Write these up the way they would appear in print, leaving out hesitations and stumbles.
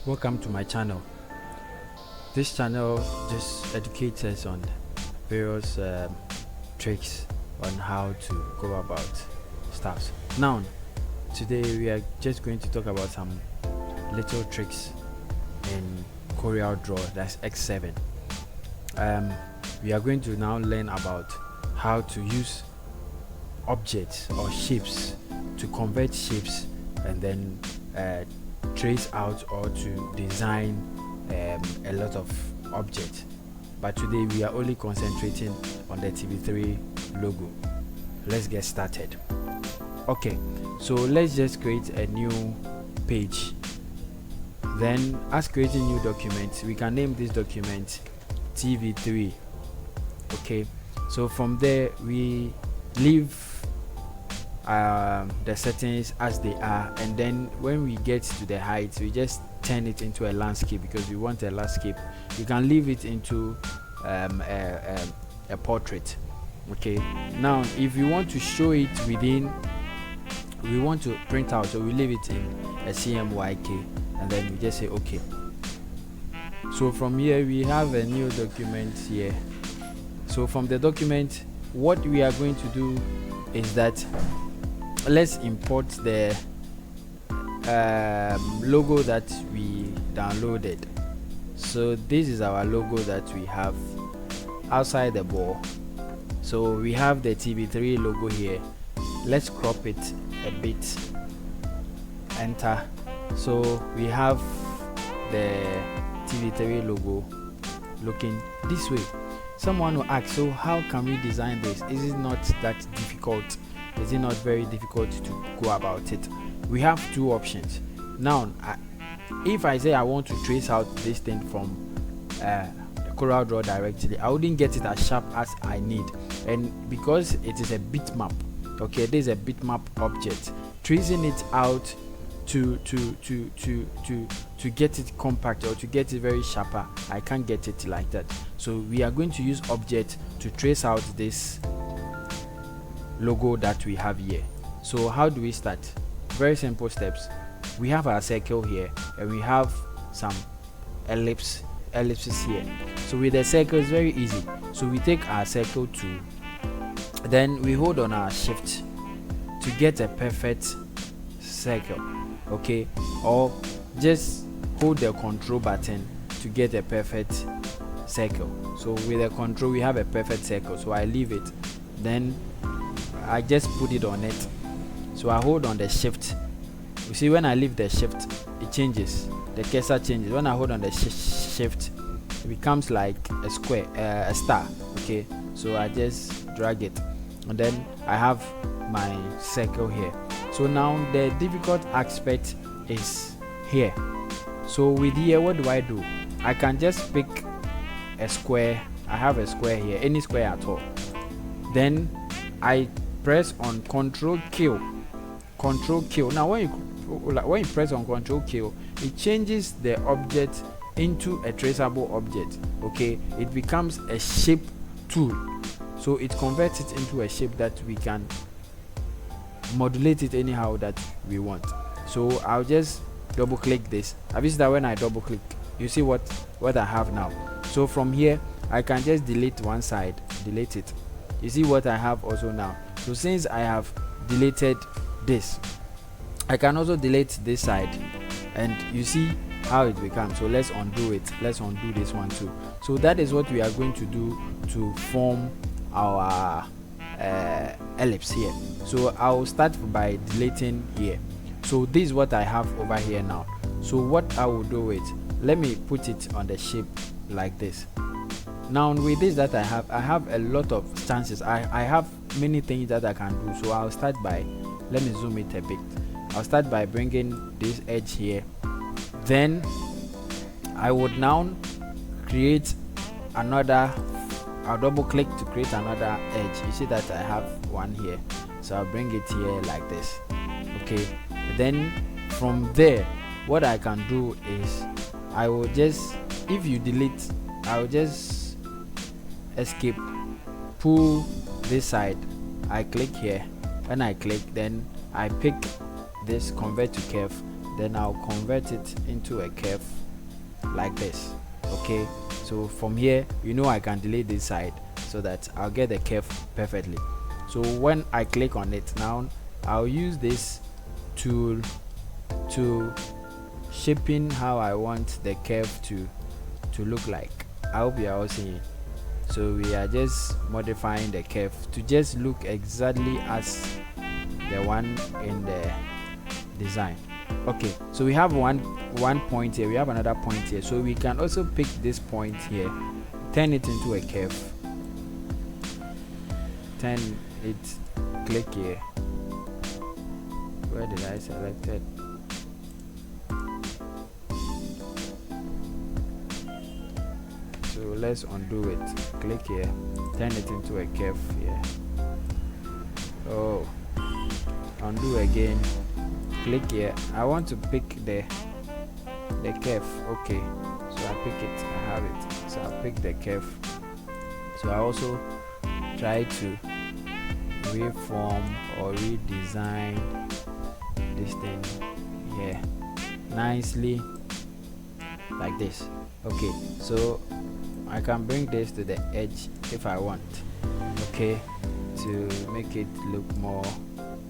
Welcome to my channel. This channel just educates us on various tricks on how to go about stuff. Now, today we are just going to talk about some little tricks in CorelDraw, that's X7. We are going to now learn about how to use objects or shapes to convert shapes and then trace out or to design a lot of objects. But today we are only concentrating on the TV3 logo. Let's get started. Okay, so let's just create a new page. Then, as creating new documents, we can name this document TV3. Okay, so from there we leave the settings as they are, and then when we get to the height, we just turn it into a landscape because we want a landscape. You can leave it into a portrait. Okay, now if you want to show it within, we want to print out, so we leave it in a CMYK, and then we just say okay. So from here we have a new document here. So from the document, what we are going to do is that let's import the logo that we downloaded. So this is our logo that we have outside the ball. So we have the TV3 logo here. Let's crop it a bit, enter. So we have the TV3 logo looking this way. Someone will ask, so how can we design this? Is it not that difficult? Is it not very difficult to go about it? We have two options. Now, if I say I want to trace out this thing from the CorelDraw directly, I wouldn't get it as sharp as I need. And because it is a bitmap, okay, this is a bitmap object, tracing it out to get it compact or to get it very sharper, I can't get it like that. So we are going to use object to trace out this logo that we have here. So how do we start? Very simple steps. We have our circle here, and we have some ellipses here. So with the circle, it's very easy. So we take our circle tool, then we hold on our shift to get a perfect circle. Okay, or just hold the control button to get a perfect circle. So with the control, we have a perfect circle. So I leave it, then I just put it on it. So I hold on the shift. You see, when I leave the shift, it changes, the cursor changes. When I hold on the shift, it becomes like a square, a star. Okay, so I just drag it, and then I have my circle here. So now the difficult aspect is here. So with here, what do? I can just pick a square. I have a square here, any square at all. Then I press on Control Q. Now when you press on Control Q, it changes the object into a traceable object. Okay, it becomes a shape tool. So it converts it into a shape that we can modulate it anyhow that we want. So I'll just double click this. Have you seen that when I double click, you see what I have now? So from here, I can just delete one side, delete it. You see what I have also now. So since I have deleted this, I can also delete this side, and you see how it becomes. So let's undo it. Let's undo this one too. So that is what we are going to do to form our ellipse here. So I'll start by deleting here. So this is what I have over here now. So what I will do is, let me put it on the shape like this. Now with this that I have a lot of chances. I have many things that I can do. So I'll start by, let me zoom it a bit. I'll start by bringing this edge here. Then I would now create another, I'll double click to create another edge. You see that I have one here, so I'll bring it here like this. Okay, then from there, what I can do is, I will just, if you delete, I will just escape, pull this side, I click here. When I click, then I pick this convert to curve, then I'll convert it into a curve like this. Okay, so from here, I can delete this side so that I'll get the curve perfectly. So when I click on it now, I'll use this tool to shaping how I want the curve to look like. I hope you are all seeing it. So we are just modifying the curve to just look exactly as the one in the design. Okay, so we have one point here, we have another point here, so we can also pick this point here, turn it into a curve, turn it, click here. Where did I select it? So let's undo it. Click here, turn it into a curve here. Oh, undo again. Click here. I want to pick the curve. Okay, so I pick it. I have it. So I pick the curve. So I also try to reform or redesign this thing here nicely like this. Okay, so I can bring this to the edge if I want, okay, to make it look more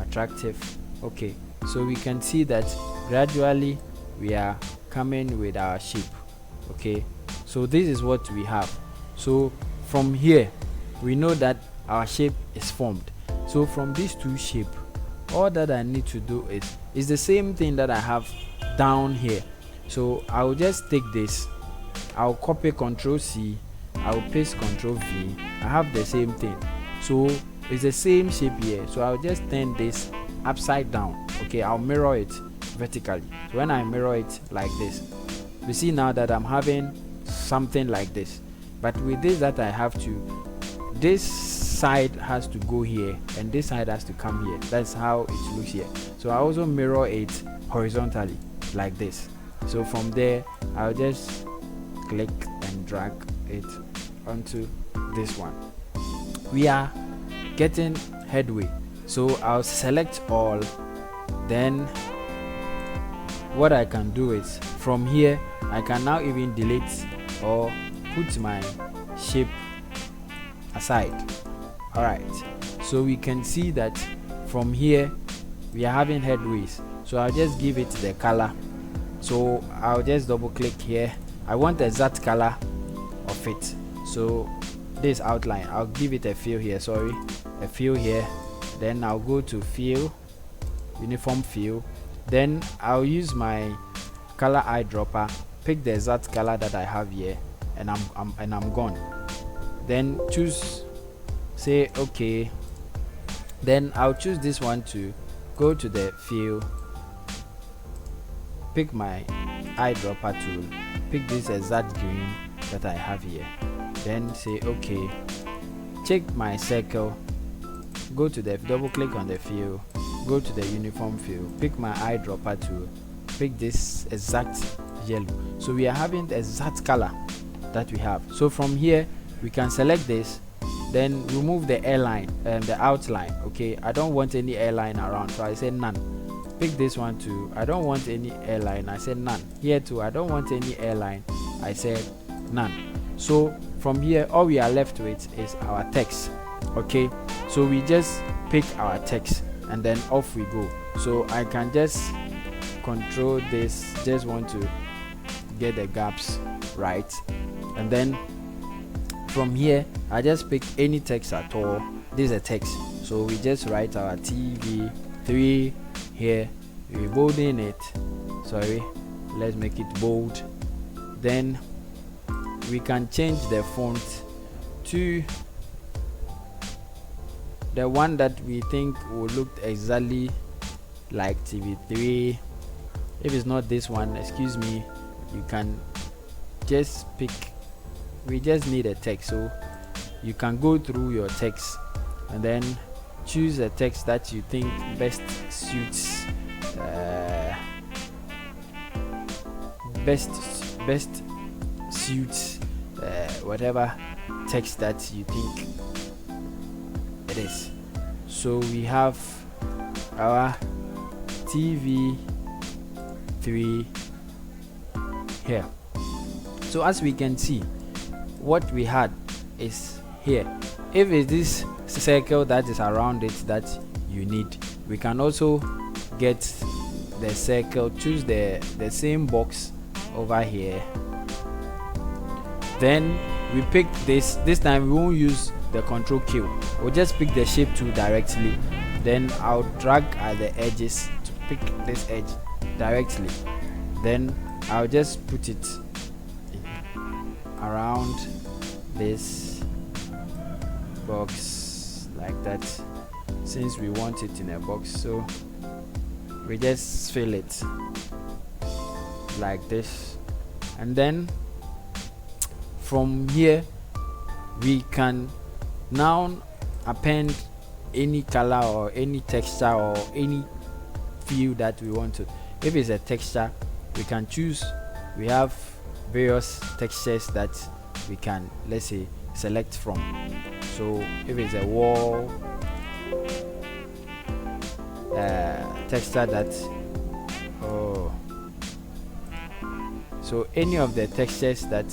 attractive. Okay, so we can see that gradually we are coming with our shape. Okay, so this is what we have. So from here we know that our shape is formed. So from these two shapes, all that I need to do is the same thing that I have down here. So I'll just take this, I'll copy Ctrl C, I'll paste Ctrl V. I have the same thing, so it's the same shape here. So I'll just turn this upside down. Okay, I'll mirror it vertically. So when I mirror it like this, we see now that I'm having something like this. But with this that I have to, this side has to go here and this side has to come here. That's how it looks here. So I also mirror it horizontally like this. So from there I'll just click and drag it onto this one. We are getting headway. So I'll select all, then what I can do is from here I can now even delete or put my shape aside. Alright, so we can see that from here we are having headways. So I'll just give it the color. So I'll just double click here. I want the exact color of it. So this outline, I'll give it a fill here, a fill here. Then I'll go to fill, uniform fill. Then I'll use my color eyedropper, pick the exact color that I have here, and I'm gone. Then choose, say okay. Then I'll choose this one to go to the fill, pick my eyedropper tool, pick this exact green that I have here, then say okay, check my circle, go to the double click on the fill, go to the uniform fill, pick my eyedropper tool, pick this exact yellow. So we are having the exact color that we have. So from here we can select this, then remove the airline and the outline. Okay, I don't want any airline around, so I say none. Pick this one too, I don't want any airline, I said none. Here too, I don't want any airline, I said none. So from here all we are left with is our text. Okay, so we just pick our text and then off we go. So I can just control this, just want to get the gaps right, and then from here I just pick any text at all. This is a text, so we just write our TV3 here, we bolding it, let's make it bold. Then we can change the font to the one that we think will look exactly like TV3. If it's not this one, excuse me, you can just pick, we just need a text, so you can go through your text and then choose a text that you think best suits whatever text that you think it is. So we have our TV3 TV3 here. So as we can see, what we had is here. If it's this circle that is around it that you need, we can also get the circle, choose the same box over here. Then we pick this time. We won't use the control Q, we'll just pick the shape tool directly. Then I'll drag at the edges to pick this edge directly. Then I'll just put it around this box like that, since we want it in a box. So we just fill it like this, and then from here we can now append any color or any texture or any feel that we want to. If it's a texture, we can choose. We have various textures that we can, let's say, select from. So if it's a wall texture that, so any of the textures that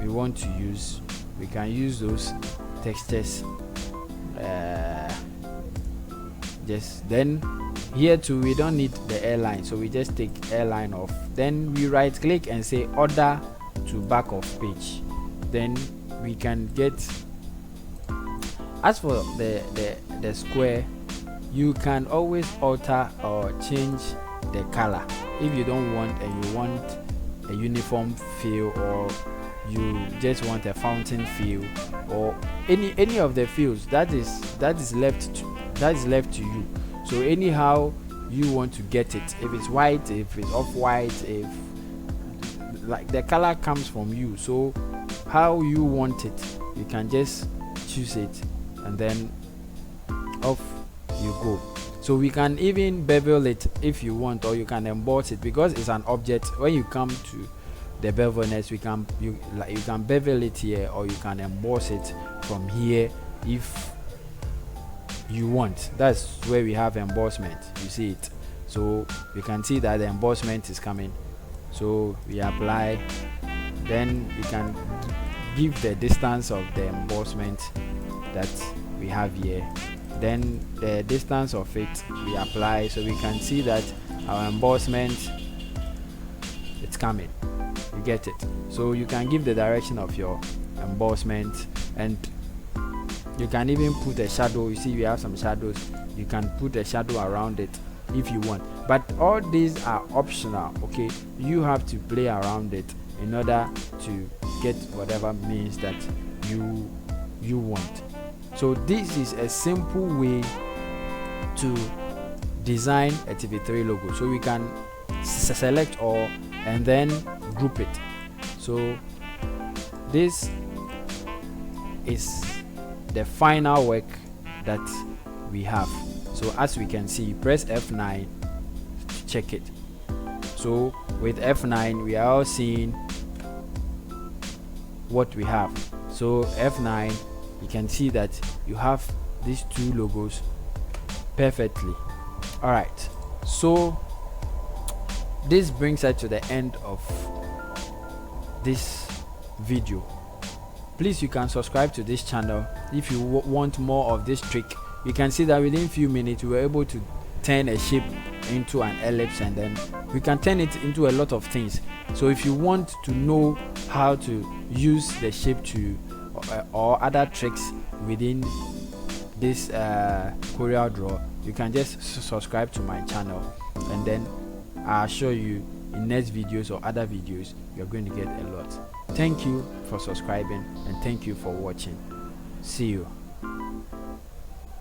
we want to use, we can use those textures. Just then here too, we don't need the airline, so we just take airline off. Then we right click and say order to back of page. Then we can get, as for the square, you can always alter or change the color if you don't want, and you want a uniform feel, or you just want a fountain feel, or any of the fields that is left to you. So anyhow you want to get it, if it's white, if it's off white, if like the color comes from you. So how you want it, you can just choose it, and then off you go. So we can even bevel it if you want, or you can emboss it, because it's an object. When you come to the bevelness, you can bevel it here, or you can emboss it from here if you want. That's where we have embossment. You see it, so you can see that the embossment is coming. So we apply, then we can give the distance of the embossment that we have here, then the distance of it we apply, so we can see that our embossment, it's coming. You get it. So you can give the direction of your embossment, and you can even put a shadow. You see we have some shadows, you can put a shadow around it if you want, but all these are optional. Okay, you have to play around it in order to get whatever means that you want. So this is a simple way to design a TV3 logo. So we can select all and then group it. So this is the final work that we have. So as we can see, press F9 to check it. So with F9 we are all seeing what we have. So F9, you can see that you have these two logos perfectly. All right, so this brings us to the end of this video. Please, you can subscribe to this channel if you want more of this trick. You can see that within few minutes we were able to turn a shape into an ellipse, and then we can turn it into a lot of things. So if you want to know how to use the shape to or other tricks within this CorelDraw, you can just subscribe to my channel, and then I'll show you in next videos or other videos. You're going to get a lot. Thank you for subscribing, and thank you for watching. See you.